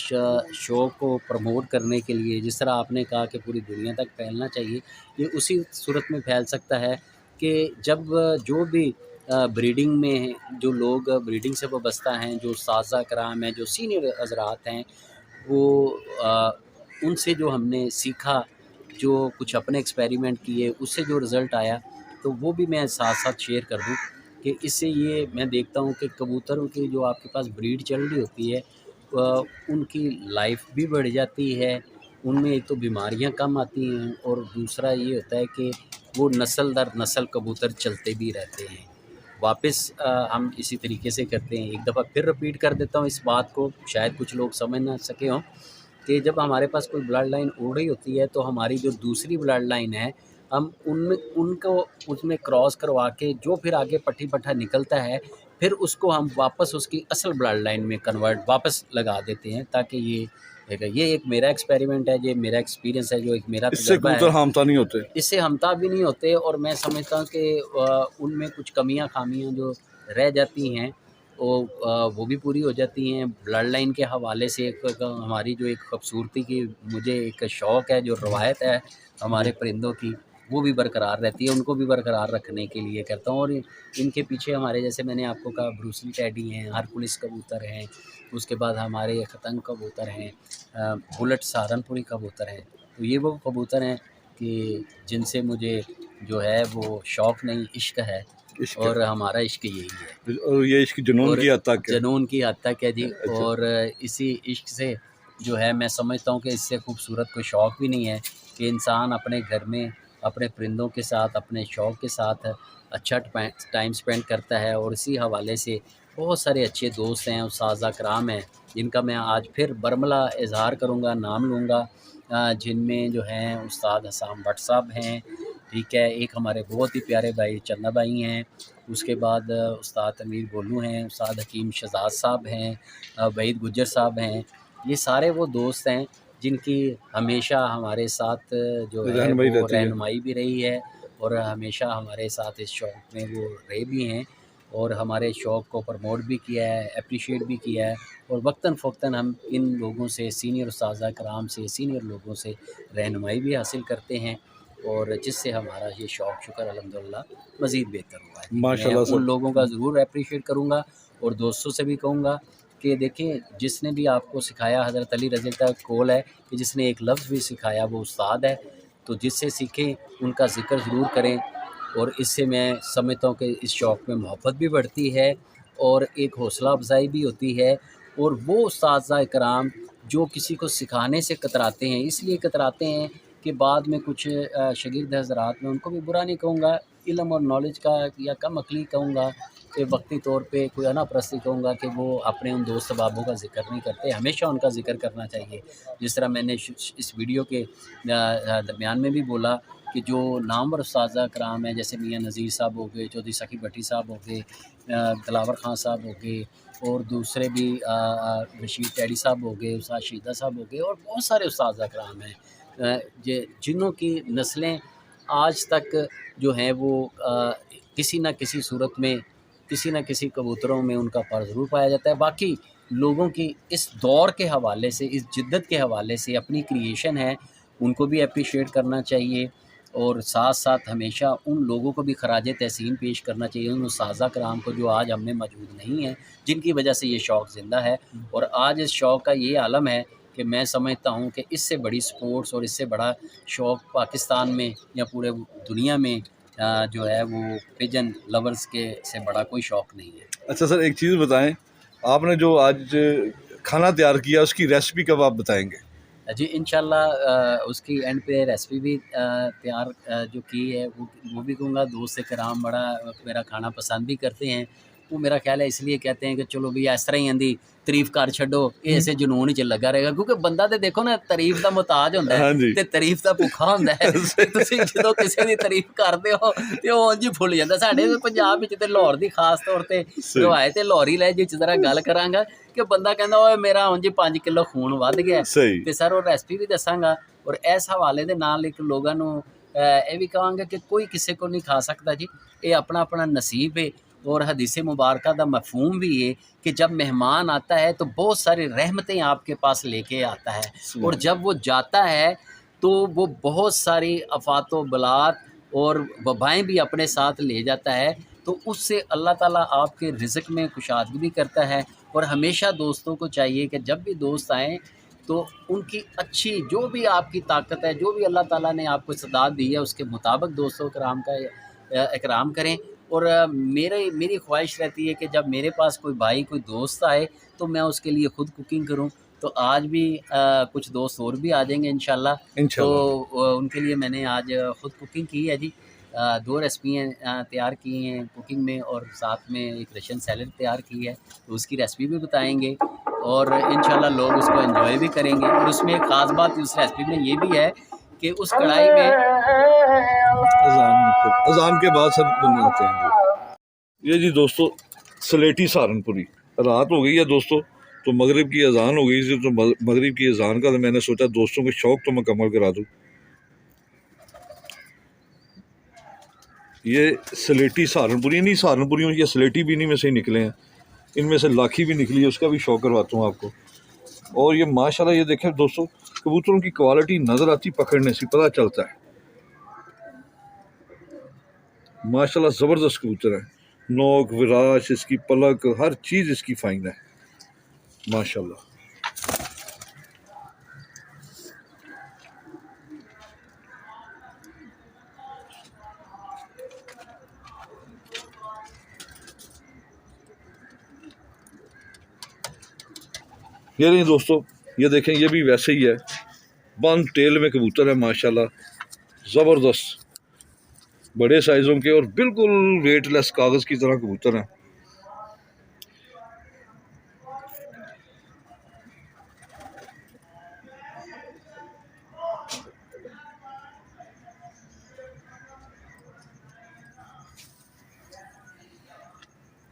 S2: शो को प्रमोट करने के लिए, जिस तरह आपने कहा कि पूरी दुनिया तक फैलना चाहिए, ये उसी सूरत में फैल सकता है कि जब जो भी ब्रीडिंग में जो लोग ब्रीडिंग से वाबस्ता हैं, जो साज़ा कराम हैं, जो सीनियर हज़रात हैं, वो उनसे जो हमने सीखा, जो कुछ अपने एक्सपेरिमेंट किए, उससे जो रिज़ल्ट आया, तो वो भी मैं साथ-साथ शेयर कर दूँ कि इससे ये मैं देखता हूँ कि कबूतरों की जो आपके पास ब्रीड चल रही होती है, उनकी लाइफ भी बढ़ जाती है, उनमें एक तो बीमारियाँ कम आती हैं और दूसरा ये होता है कि वो नस्ल दर नस्ल कबूतर चलते भी रहते हैं। वापस हम इसी तरीके से करते हैं। एक दफ़ा फिर रिपीट कर देता हूँ इस बात को, शायद कुछ लोग समझ ना सके हों कि जब हमारे पास कोई ब्लड लाइन उड़ रही होती है तो हमारी जो दूसरी ब्लड लाइन है, हम उनको उसमें क्रॉस करवा के जो फिर आगे पट्टी पट्ठा निकलता है, फिर उसको हम वापस उसकी असल ब्लड लाइन में कन्वर्ट वापस लगा देते हैं, ताकि ये एक मेरा एक्सपेरिमेंट है, ये मेरा एक्सपीरियंस है, जो एक मेरा
S1: इससे
S2: तजुर्बा
S1: कबूतर
S2: है।
S1: हामता नहीं होते।
S2: इससे हमता भी नहीं होते और मैं समझता हूँ कि उनमें कुछ कमियां खामियां जो रह जाती हैं वो भी पूरी हो जाती हैं। ब्लड लाइन के हवाले से हमारी जो एक खूबसूरती की मुझे एक शौक़ है, जो रवायत है हमारे परिंदों की, वो भी बरकरार रहती है, उनको भी बरकरार रखने के लिए करता हूँ। और इनके पीछे हमारे, जैसे मैंने आपको कहा, ब्रूसली टैडी हैं, हरकुलिस कबूतर हैं, उसके बाद हमारे खतंग कबूतर हैं, बुलेट सहारनपुरी कबूतर हैं। तो ये वो कबूतर हैं कि जिनसे मुझे जो है वो शौक़ नहीं, इश्क है, और हमारा इश्क यही है।
S1: और ये इसकी जुनून की हद तक है।
S2: जुनून की हद तक है जी।
S1: अच्छा।
S2: और इसी इश्क से जो है मैं समझता हूँ कि इससे खूबसूरत कोई शौक़ भी नहीं है कि इंसान अपने घर में अपने परिंदों के साथ, अपने शौक़ के साथ अच्छा टाइम स्पेंड करता है। और इसी हवाले से बहुत सारे अच्छे दोस्त हैं, उस्ताज़ कराम हैं, जिनका मैं आज फिर बरमला इज़हार करूँगा, नाम लूँगा, जिनमें जो हैं उस्ताद हसाम भट्ट साहब हैं, ठीक है। एक हमारे बहुत ही प्यारे भाई चन्ना भाई हैं, उसके बाद उस्ताद तनवीर गोलू हैं, उस्ताद हकीम शहजाद साहब हैं, वहीद गुज्जर साहब हैं। ये सारे वो दोस्त हैं जिनकी हमेशा हमारे साथ जो है
S1: रहनुमाई
S2: वो
S1: रहती है।
S2: रहनुमाई भी रही है और हमेशा हमारे साथ इस शौक़ में वो रहे भी हैं और हमारे शौक़ को प्रमोट भी किया है, एप्रिशिएट भी किया है। और वक्तन फ़वक्तन हम इन लोगों से, सीनियर उस्ताज़ कराम से, सीनियर लोगों से रहनुमाई भी हासिल करते हैं और जिससे हमारा ये शौक़ शुक्र अल्हम्दुलिल्लाह मज़ीद बेहतर हुआ है। मैं
S1: माशाल्लाह सर।
S2: उन लोगों का ज़रूर एप्रिशिएट करूँगा और दोस्तों से भी कहूँगा कि देखिए, जिसने भी आपको सिखाया, हज़रत अली रज़ी अल्लाह का कौल है कि जिसने एक लफ्ज़ भी सिखाया वो उस्ताद है। तो जिससे सीखें उनका ज़िक्र ज़रूर करें और इससे मैं समझता हूँ कि इस शौक़ में मोहब्बत भी बढ़ती है और एक हौसला अफ़ज़ाई भी होती है। और वो उस्ताज़ कराम जो किसी को सिखाने से कतराते हैं, इसलिए कतराते हैं कि बाद में कुछ शागिर्द हज़रात, मैं उनको भी बुरा नहीं कहूँगा, इल्म और नॉलेज का या कम अक़ली कहूँगा कि वक्ती तौर पे कोई अनापरस्ती कहूँगा कि वो अपने उन दोस्त अहबाबों का ज़िक्र नहीं करते। हमेशा उनका ज़िक्र करना चाहिए। जिस तरह मैंने इस वीडियो के दरमियान में भी बोला कि जो नामवर उस्ताज़ कराम हैं, जैसे मियाँ नज़ीर साहब हो गए, चौधरी सखी भट्टी साहब हो गए, दिलावर ख़ान साहब हो गए और दूसरे भी रशीद टैडी साहब हो गए, उस्ताद शीदा साहब हो गए और बहुत सारे उस्ताज़ कराम हैं जिन्हों की नस्लें आज तक जो हैं वो किसी न किसी सूरत में, किसी न किसी कबूतरों में उनका पर ज़रूर पाया जाता है। बाकी लोगों की इस दौर के हवाले से, इस जिद्दत के हवाले से अपनी क्रिएशन है, उनको भी एप्रिशिएट करना चाहिए और साथ-साथ हमेशा उन लोगों को भी खराज तहसीन पेश करना चाहिए, उन उस्ताज़ कराम को जो आज हम में मौजूद नहीं हैं, जिनकी वजह से ये शौक़ ज़िंदा है। और आज इस शौक़ का ये आलम है कि मैं समझता हूँ कि इससे बड़ी स्पोर्ट्स और इससे बड़ा शौक़ पाकिस्तान में या पूरे दुनिया में जो है वो पिजन लवर्स के से बड़ा कोई शौक़ नहीं है।
S1: अच्छा सर, एक चीज़ बताएं, आपने जो आज खाना तैयार किया उसकी रेसिपी कब आप बताएंगे?
S2: जी इंशाल्लाह उसकी एंड पे रेसिपी भी तैयार जो की है वो भी कहूँगा। दोस्त कराम बड़ा मेरा खाना पसंद भी करते हैं। वो मेरा ख्याल है इसलिए कहते हैं कि चलो भी इस तरह ही आंदी तारीफ कर छड्डो, ये ऐसे जुनून ही च लगा रहेगा। क्योंकि बंदा तो देखो ना तारीफ का मुहताज होंदा
S1: हाँ
S2: है
S1: जी।
S2: ते तारीफ का भुखा होंदा है। ते तुसीं जदों किसी दी तारीफ करदे हो ते ओह उंज ही फुੱਲ ਜਾਂਦਾ। ਸਾਡੇ ਪੰਜਾਬ ਵਿੱਚ ਤੇ ਲਾਹੌਰ ਦੀ ਖਾਸ ਤੌਰ ਤੇ
S1: सही
S2: ਰਵਾਇਤ ਹੈ ਲਾਹੌਰੀ ਲਹਿਜੇ ਚ ਜ਼ਰਾ ਗੱਲ ਕਰਾਂਗਾ ਕਿ ਬੰਦਾ ਕਹਿੰਦਾ ਓਏ ਮੇਰਾ ਉਂਝ 5 ਕਿਲੋ ਖੂਨ ਵੱਧ ਗਿਆ।
S1: सही
S2: ਤੇ ਸਰ ਉਹ ਰੈਸਪੀ ਵੀ ਦੱਸਾਂਗਾ ਔਰ ਇਸ ਹਵਾਲੇ ਦੇ ਨਾਲ ਇੱਕ ਲੋਕਾਂ ਨੂੰ ਇਹ ਵੀ ਕਹਾਂਗਾ ਕਿ ਕੋਈ ਕਿਸੇ को नहीं खा सकता जी, ये अपना अपना नसीब है। और हदीस मुबारक का मफहूम भी है कि जब मेहमान आता है तो बहुत सारी रहमतें आपके पास लेके आता है और जब वो जाता है तो वो बहुत सारी आफात व बलात और वबाएँ भी अपने साथ ले जाता है। तो उससे अल्लाह ताला आपके रिज़्क़ में कुशादगी भी करता है। और हमेशा दोस्तों को चाहिए कि जब भी दोस्त आएँ तो उनकी अच्छी जो भी आपकी ताकत है, जो भी अल्लाह ताला ने आपको इस्तेदाद दी है, उसके मुताबिक दोस्तों कराम का इकराम करें। और मेरी ख्वाहिश रहती है कि जब मेरे पास कोई भाई, कोई दोस्त आए तो मैं उसके लिए ख़ुद कुकिंग करूं। तो आज भी कुछ दोस्त और भी आ जाएंगे इंशाल्लाह। तो उनके लिए मैंने आज ख़ुद कुकिंग की है जी। 2 रेसिपियाँ तैयार की हैं कुकिंग में और साथ में एक रशियन सैलड तैयार की है। तो उसकी रेसिपी भी बताएंगे और इंशाल्लाह लोग उसको एंजॉय भी करेंगे। और उसमें एक ख़ास बात उस रेसिपी में ये भी है कि उस कढ़ाई में
S1: अजान के बाद सब बनाते हैं। ये जी दोस्तों सलेटी सहारनपुरी रात हो गई है दोस्तों, तो मगरिब की अजान हो गई थी। तो मगरिब की अजान का तो मैंने सोचा दोस्तों के शौक़ तो मुकम्मल करा दूँ। ये सलेटी सहारनपुरी नहीं, सहारनपुरियों ये सलेटी भी नहीं में से ही निकले हैं, इनमें से लाखी भी निकली है, उसका भी शौक़ करवाता हूँ आपको। और ये माशाल्लाह ये देखें दोस्तों, कबूतरों की क्वालिटी नज़र आती, पकड़ने से पता चलता है। माशाल्लाह ज़बरदस्त कबूतर है, नोक विराश इसकी पलक हर चीज़ इसकी फ़ाइन है माशाल्लाह। ये नहीं दोस्तों, ये देखें ये भी वैसे ही है, बंद टेल में कबूतर है माशाल्लाह ज़बरदस्त। बड़े साइज़ों के और बिल्कुल वेटलेस कागज़ की तरह कबूतर हैं।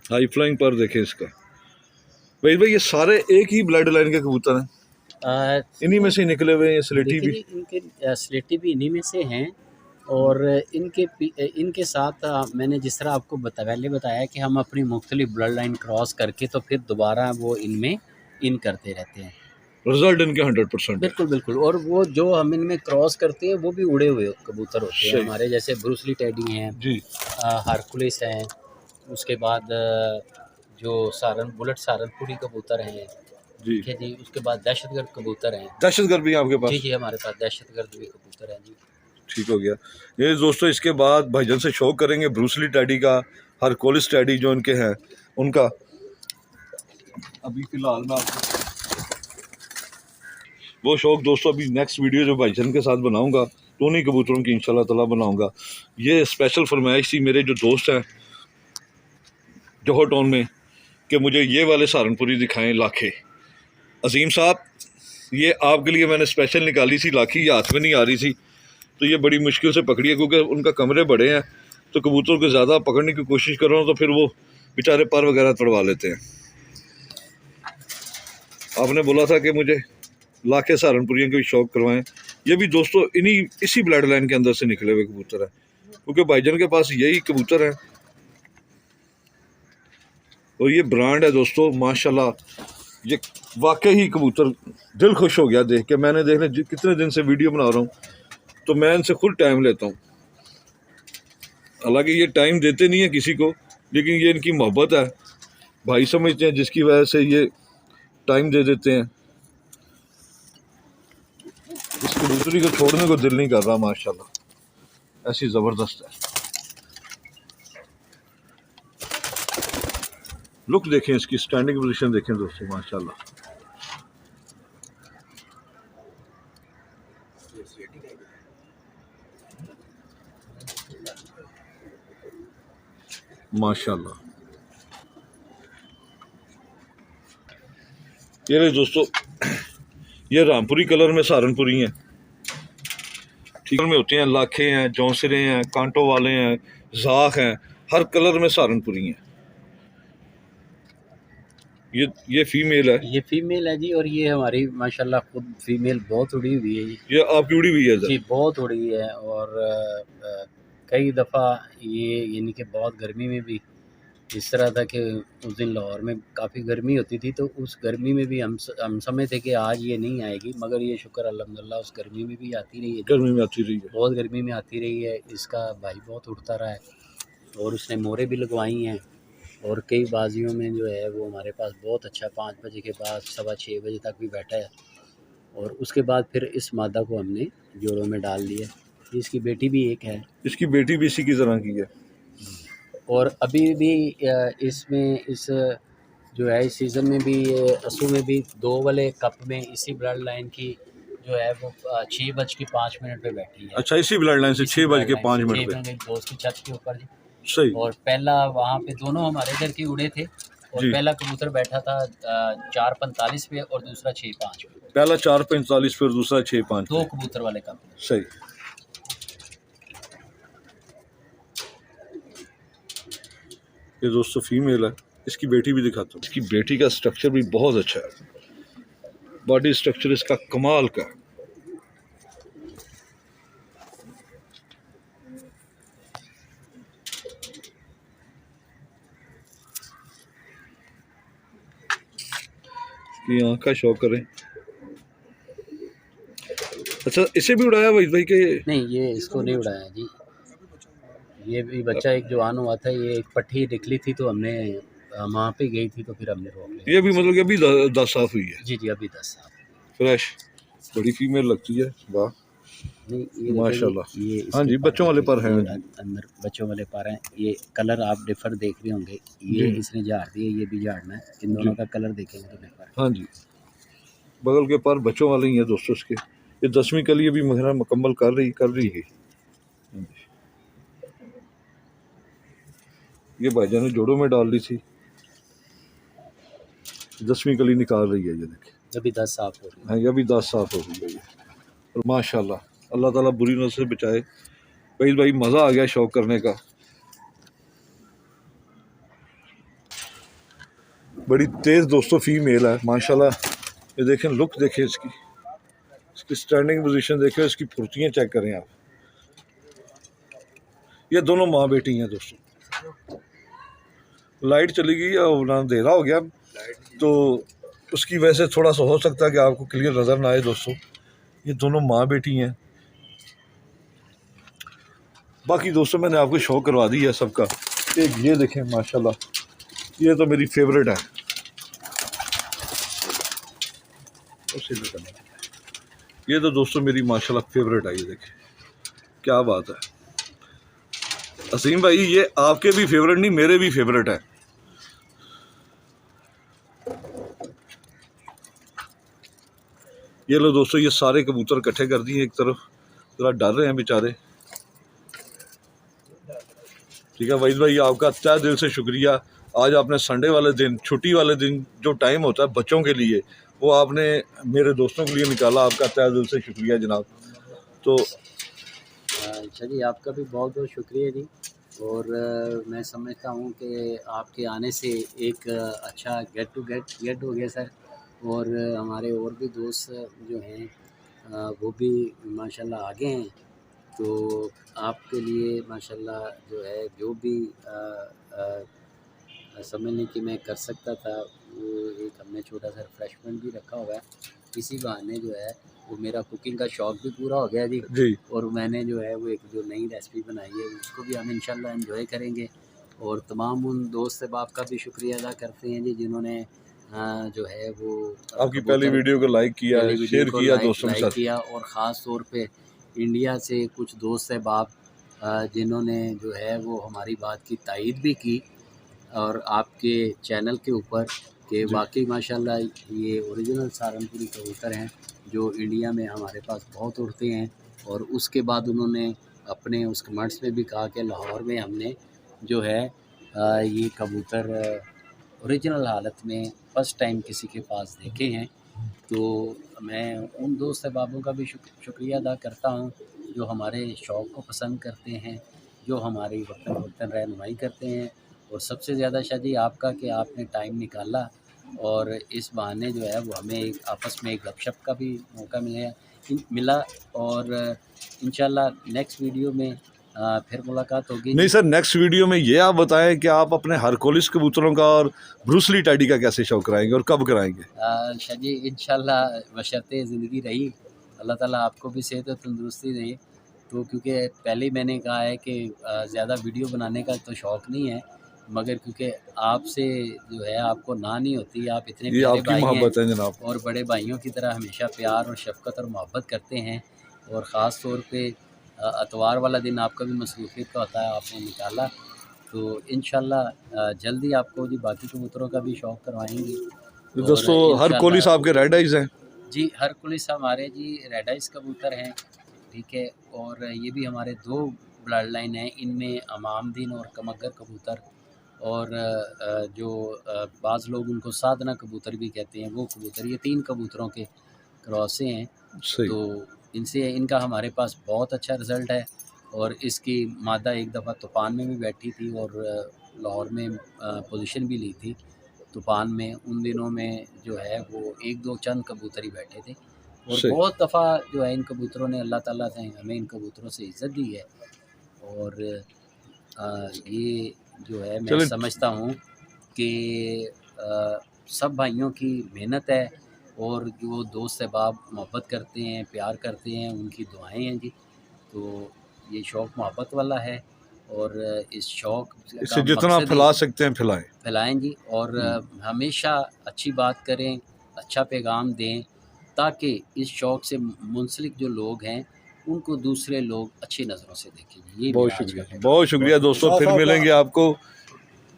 S1: हाई फ्लाइंग पर देखें इसका भाई, ये सारे एक ही ब्लड लाइन के कबूतर हैं,
S2: आ,
S1: इन्हीं में से निकले हुए हैं। ये स्लेटी
S2: देखिए
S1: भी
S2: जी, इनके स्लेटी भी इन्हीं में से हैं। और इनके साथ मैंने जिस तरह आपको पहले बताया कि हम अपनी मुख्तलिफ ब्लड लाइन क्रॉस करके तो फिर दोबारा वो इनमें इन करते रहते हैं।
S1: रिजल्ट इनके 100% है।
S2: बिल्कुल बिल्कुल। और वो जो हम इनमें क्रॉस करते हैं वो भी उड़े हुए कबूतर होते हैं
S1: सही।
S2: हमारे, जैसे ब्रूसली टैडी हैं,
S1: जी
S2: हरकुलिस हैं, उसके बाद जो बुलेट सहारनपुरी कबूतर हैं,
S1: जी।
S2: ठीक है जी। उसके बाद दहशतगर्द कबूतर हैं।
S1: दहशतगर्द भी हैं आपके पास?
S2: जी जी, हमारे पास दहशतगर्द भी कबूतर हैं जी।
S1: ठीक हो गया। ये दोस्तों इसके बाद भाईजान से शौक करेंगे ब्रूसली टैडी का, हरकुलिस टैडी जो इनके हैं उनका। अभी फिलहाल मैं आपको वो शौक दोस्तों अभी नेक्स्ट वीडियो जो भाईजान के साथ बनाऊंगा तो उन्हीं कबूतरों की इंशाल्लाह ताला बनाऊंगा। ये स्पेशल फरमाइश थी मेरे जो दोस्त हैं जोहर टाउन में कि मुझे ये वाले सहारनपुरी दिखाएं लाखे। अजीम साहब, ये आपके लिए मैंने स्पेशल निकाली थी लाखी, ये हाथ में नहीं आ रही थी तो ये बड़ी मुश्किल से पकड़ी है क्योंकि उनका कमरे बड़े हैं तो कबूतर को ज़्यादा पकड़ने की कोशिश कर रहा हूँ तो फिर वो बेचारे पर वगैरह तड़वा लेते हैं। आपने बोला था कि मुझे लाखे सहारनपुरियों के भी शौक करवाएं। ये भी दोस्तों इसी ब्लड लाइन के अंदर से निकले हुए कबूतर हैं क्योंकि भाईजान के पास यही कबूतर हैं और ये ब्रांड है दोस्तों माशाल्लाह। ये वाकई ही कबूतर दिल खुश हो गया देख के। मैंने देख लें कितने दिन से वीडियो बना रहा हूँ तो मैं इनसे खुद टाइम लेता हूँ। हालांकि ये टाइम देते नहीं है किसी को, लेकिन ये इनकी मोहब्बत है, भाई समझते हैं जिसकी वजह से ये टाइम दे देते हैं। इस कबूतरी को छोड़ने को दिल नहीं कर रहा माशाल्लाह, ऐसी ज़बरदस्त है। लुक देखें इसकी, स्टैंडिंग पोजीशन देखें दोस्तों माशाल्लाह। माशाल्लाह। ये रहे दोस्तों, ये रामपुरी कलर में सहारनपुरी हैं, ठीक में होते हैं, लाखे हैं, जौंसरे हैं, कांटों वाले हैं, जाख हैं, हर कलर में सहारनपुरी हैं। ये फीमेल है?
S2: ये फीमेल है जी। और ये हमारी माशाल्लाह खुद फीमेल बहुत उड़ी हुई है
S1: ये आपकी उड़ी हुई है
S2: जी, बहुत उड़ी हुई है। और कई दफ़ा ये यानी कि बहुत गर्मी में भी इस तरह था कि उस दिन लाहौर में काफ़ी गर्मी होती थी तो उस गर्मी में भी हम समझते कि आज ये नहीं आएगी, मगर ये शुक्र अल्हम्दुलिल्लाह उस गर्मी में भी आती रही है।
S1: गर्मी में आती रही है,
S2: बहुत गर्मी में आती रही है। इसका भाई बहुत उड़ता रहा है और उसने मोरे भी लगवाई हैं और कई बाजियों में जो है वो हमारे पास बहुत अच्छा 5 बजे के बाद 6:15 बजे तक भी बैठा है। और उसके बाद फिर इस मादा को हमने जोड़ों में डाल लिया। इसकी बेटी भी एक है।
S1: इसकी बेटी भी इसी की तरह की है।
S2: और अभी भी इसमें इस जो है इस सीज़न में भी ये असू में भी 2 वाले कप में इसी ब्लड लाइन की जो है वो 6:05 पे बैठी है।
S1: अच्छा, इसी ब्लड लाइन से 6:05 पे?
S2: दोस्त की छत के ऊपर जी।
S1: सही।
S2: और पहला वहाँ पे दोनों हमारे घर के उड़े थे और
S1: जी।
S2: पहला कबूतर बैठा था 4:45 पे और दूसरा 6:05 पे।
S1: पहला 4:45 पे और दूसरा 6:05
S2: 2
S1: पे।
S2: कबूतर वाले कप।
S1: सही। ये दोस्तों फीमेल है, इसकी बेटी भी दिखाता हूँ। इसकी बेटी का स्ट्रक्चर भी बहुत अच्छा है, बॉडी स्ट्रक्चर इसका कमाल का। इसकी आँख का शौक करें। अच्छा, इसे भी उड़ाया भाई के?
S2: नहीं, ये इसको नहीं उड़ाया जी। ये भी बच्चा एक जवान हुआ था, ये एक पट्टी निकली थी तो हमने वहाँ पे गई थी तो फिर हमने रोक लिया।
S1: ये भी मतलब कि अभी 10 साफ हुई है?
S2: जी जी, अभी 10 साल
S1: फ्रेश, बड़ी फीमेल लगती है। वाह
S2: नहीं, ये
S1: माशाल्लाह।
S2: ये
S1: हाँ जी, बच्चों वाले पर हैं।
S2: अंदर बच्चों वाले पर हैं। ये कलर आप डिफर देख रहे होंगे, ये इसने झाड़ दिए, ये भी झाड़ना है। इन दोनों का कलर देखेंगे तो डिफर।
S1: हाँ जी, बगल के पर बच्चों वाले ही हैं दोस्तों इसके। ये 10वीं कली अभी मुकम्मल कर रही है। ये भाईजान ने जोड़ों में डाल दी थी, 10वीं कली निकाल रही है ये देखिए।
S2: अभी 10 साफ हो रही है।
S1: हाँ, ये अभी 10 साफ हो गई है ये। और माशाल्लाह अल्लाह ताला बुरी नजर से बचाए। भाई मज़ा आ गया शौक करने का। बड़ी तेज़ दोस्तों फीमेल है माशाल्लाह। ये देखें, लुक देखें इसकी स्टैंडिंग पोजीशन देखें, इसकी फुर्तियाँ चेक करें आप। ये दोनों माँ बेटी हैं दोस्तों। लाइट चली गई और ना अंधेरा हो गया, तो उसकी वजह से थोड़ा सा हो सकता है कि आपको क्लियर नज़र ना आए दोस्तों। ये दोनों माँ बेटी हैं। बाकी दोस्तों मैंने आपको शौक करवा दी है सबका। एक ये देखें माशाल्लाह, ये तो मेरी फेवरेट है। ये तो दोस्तों मेरी माशाल्लाह फेवरेट है। ये देखें क्या बात है। असीम भाई ये आपके भी फेवरेट नहीं, मेरे भी फेवरेट है। ये लो दोस्तों, ये सारे कबूतर इकट्ठे कर दिए एक तरफ, जरा डर रहे हैं बेचारे। ठीक है वहीद भाई, आपका तहे दिल से शुक्रिया। आज आपने संडे वाले दिन, छुट्टी वाले दिन जो टाइम होता है बच्चों के लिए, वो आपने मेरे दोस्तों के लिए निकाला। आपका तहे दिल से शुक्रिया जनाब। तो
S2: चलिए आपका भी बहुत बहुत शुक्रिया जी। और मैं समझता हूँ कि आपके आने से एक अच्छा गेट हो गया सर। और हमारे और भी दोस्त जो हैं वो भी माशाल्लाह आगे हैं। तो आपके लिए माशाल्लाह जो है जो भी समझने की मैं कर सकता था, वो एक हमने छोटा सा रिफ्रेशमेंट भी रखा हुआ है। इसी बहाने जो है वो मेरा कुकिंग का शौक़ भी पूरा हो गया जी। और मैंने जो है वो एक जो नई रेसिपी बनाई है उसको भी हम इंशाल्लाह एंजॉय करेंगे। और तमाम उन दोस्त अहबाब का भी शुक्रिया अदा करते हैं जी जिन्होंने जो है वो
S1: आपकी पहली वीडियो को लाइक किया, शेयर किया, दोस्तों के साथ
S2: किया। और ख़ास तौर पे इंडिया से कुछ दोस्त अहबाब जिन्होंने जो है वो हमारी बात की तायीद भी की और आपके चैनल के ऊपर कि वाकई माशाल्लाह ये ओरिजिनल सहारनपुरी कबूतर हैं जो इंडिया में हमारे पास बहुत उड़ते हैं। और उसके बाद उन्होंने अपने उस कमेंट्स में भी कहा कि लाहौर में हमने जो है ये कबूतर ओरिजिनल हालत में फ़र्स्ट टाइम किसी के पास देखे हैं। तो मैं उन दोस्त अहबाबों का भी शुक्रिया अदा करता हूँ जो हमारे शौक़ को पसंद करते हैं, जो हमारी वक्तन रहनुमाई करते हैं। और सबसे ज़्यादा शादी आपका कि आपने टाइम निकाला और इस बहाने जो है वो हमें एक आपस में एक गपशप का भी मौका मिला। और इंशाल्लाह नेक्स्ट वीडियो में फिर मुलाकात होगी।
S1: नहीं सर, नेक्स्ट वीडियो में ये आप बताएं कि आप अपने हरकुलिस कबूतरों का और ब्रूस ली टैडी का कैसे शौक कराएंगे और कब कराएंगे?
S2: शादी इंशाल्लाह बशर्ते ज़िंदगी रही, अल्लाह ताला आपको भी सेहत और तंदुरुस्ती दे। तो क्योंकि पहले ही मैंने कहा है कि ज़्यादा वीडियो बनाने का तो शौक़ नहीं है, मगर क्योंकि आपसे जो है आपको ना नहीं होती, आप इतने प्यारे भाई हैं
S1: जनाब
S2: और बड़े भाइयों की तरह हमेशा प्यार और शफ़क़त और मोहब्बत करते हैं। और ख़ास तौर पे अतवार वाला दिन आपका भी मसरूफ़ियत का होता है, आपने निकाला। तो इंशाल्लाह जल्दी आपको जी बाकी कबूतरों का भी शौक़ करवाएंगे।
S1: तो दोस्तों हरकुलिस आपके रेड आइज़ हैं
S2: जी, हरकुलिस हमारे जी रेड आइज़ कबूतर हैं, ठीक है। और ये भी हमारे 2 ब्लड लाइन हैं, इनमें अमामदीन और कमगर कबूतर। और जो बाज़ लोग उनको साधना कबूतर भी कहते हैं, वो कबूतर, ये 3 कबूतरों के क्रॉसे हैं। तो इनसे इनका हमारे पास बहुत अच्छा रिज़ल्ट है। और इसकी मादा एक दफ़ा तूफ़ान में भी बैठी थी और लाहौर में पोजीशन भी ली थी तूफ़ान में। उन दिनों में जो है वो 1-2 चंद कबूतर ही बैठे थे। और बहुत दफ़ा जो है इन कबूतरों ने, अल्लाह ताला से हमें इन कबूतरों से इज़्ज़त दी है। और ये जो है मैं समझता हूँ कि सब भाइयों की मेहनत है और जो दोस्त अहबाब मोहब्बत करते हैं, प्यार करते हैं, उनकी दुआएं हैं जी। तो ये शौक़ मोहब्बत वाला है और इस शौक़
S1: इसे जितना फैला सकते हैं
S2: फैलाएँ जी। और हमेशा अच्छी बात करें, अच्छा पैगाम दें, ताकि इस शौक़ से मुंसलिक जो लोग हैं उनको दूसरे लोग अच्छी नज़रों से देखें। ये
S1: बहुत शुक्रिया दोस्तों, फिर मिलेंगे आपको।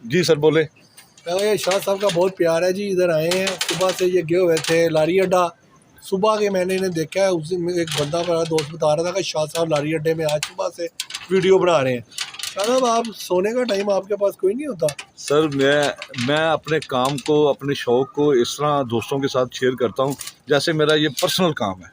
S1: जी सर बोले।
S4: ये शाह साहब का बहुत प्यार है जी, इधर आए हैं सुबह से, ये गए हुए थे लारी अड्डा। सुबह के मैंने इन्हें देखा है, उस दिन एक बंदा मेरा दोस्त बता रहा था कि शाह साहब लारी अड्डे में आज सुबह से वीडियो बना रहे हैं। साहब आप सोने का टाइम आपके पास कोई नहीं होता?
S1: सर मैं अपने काम को, अपने शौक़ को इस तरह दोस्तों के साथ शेयर करता हूँ जैसे मेरा ये पर्सनल काम है,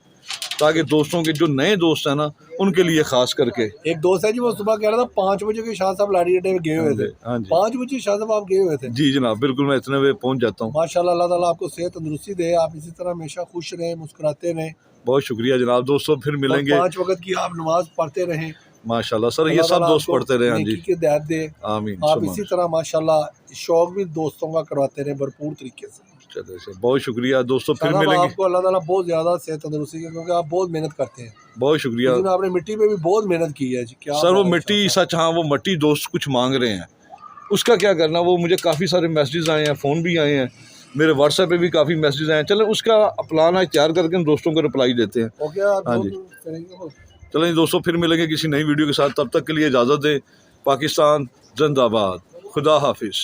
S1: ताकि दोस्तों के जो नए दोस्त हैं ना उनके लिए ख़ास करके।
S4: एक दोस्त है जी, वो सुबह कह रहा था 5 बजे के शाह साहब लारी अड्डे में गए हुए थे।
S1: हाँ जी
S4: 5 बजे शाह साहब आप गए हुए थे?
S1: जी जनाब, बिल्कुल मैं इतने बजे पहुँच जाता हूँ।
S4: माशाल्लाह, अल्लाह ताला आपको सेहत तंदुरुस्ती दे, आप इसी तरह हमेशा खुश रहें, मुस्कुराते रहें।
S1: बहुत शुक्रिया जनाब, दोस्तों फिर मिलेंगे।
S4: 5 वक्त की आप नमाज पढ़ते रहें।
S1: माशाल्लाह सर, ये
S4: अल्लाह
S1: सब
S4: ताला
S1: दोस्त
S4: आपको
S1: पढ़ते रहे। हाँ जी,
S4: नेकी की हिदायत दे।
S1: आमीन।
S4: आप
S1: सुभान।
S4: इसी तरह माशाल्लाह शौक भी दोस्तों का करवाते रहे भरपूर तरीके से।
S1: चलिए सर, बहुत शुक्रिया दोस्तों, फिर
S4: साहब,
S1: मिलेंगे।
S4: आपको अल्लाह ताला बहुत ज़्यादा सेहत तंदुरुस्ती है, क्योंकि आप बहुत मेहनत करते हैं।
S1: बहुत शुक्रिया
S4: लेकिन आपने मिट्टी पे भी बहुत मेहनत की है जी। क्या
S1: सर। वो
S4: बात है
S1: मिट्टी
S4: शाह साहब।
S1: सच, हाँ वो मिट्टी दोस्त कुछ मांग रहे हैं, उसका क्या करना। वो मुझे काफ़ी सारे मैसेजेस आए हैं, फ़ोन भी आए हैं, मेरे व्हाट्सएप पे भी काफ़ी मैसेजेस आए हैं। चलें उसका प्लान है तैयार करके हम दोस्तों को रिप्लाई देते हैं।
S4: ओके, आप
S1: हाँ
S4: जो
S1: जी।
S4: करेंगे वो।
S1: चलें दोस्तों, फिर मिलेंगे किसी नई वीडियो के साथ। तब तक के लिए इजाज़त दें। पाकिस्तान जिंदाबाद, खुदा हाफिज़।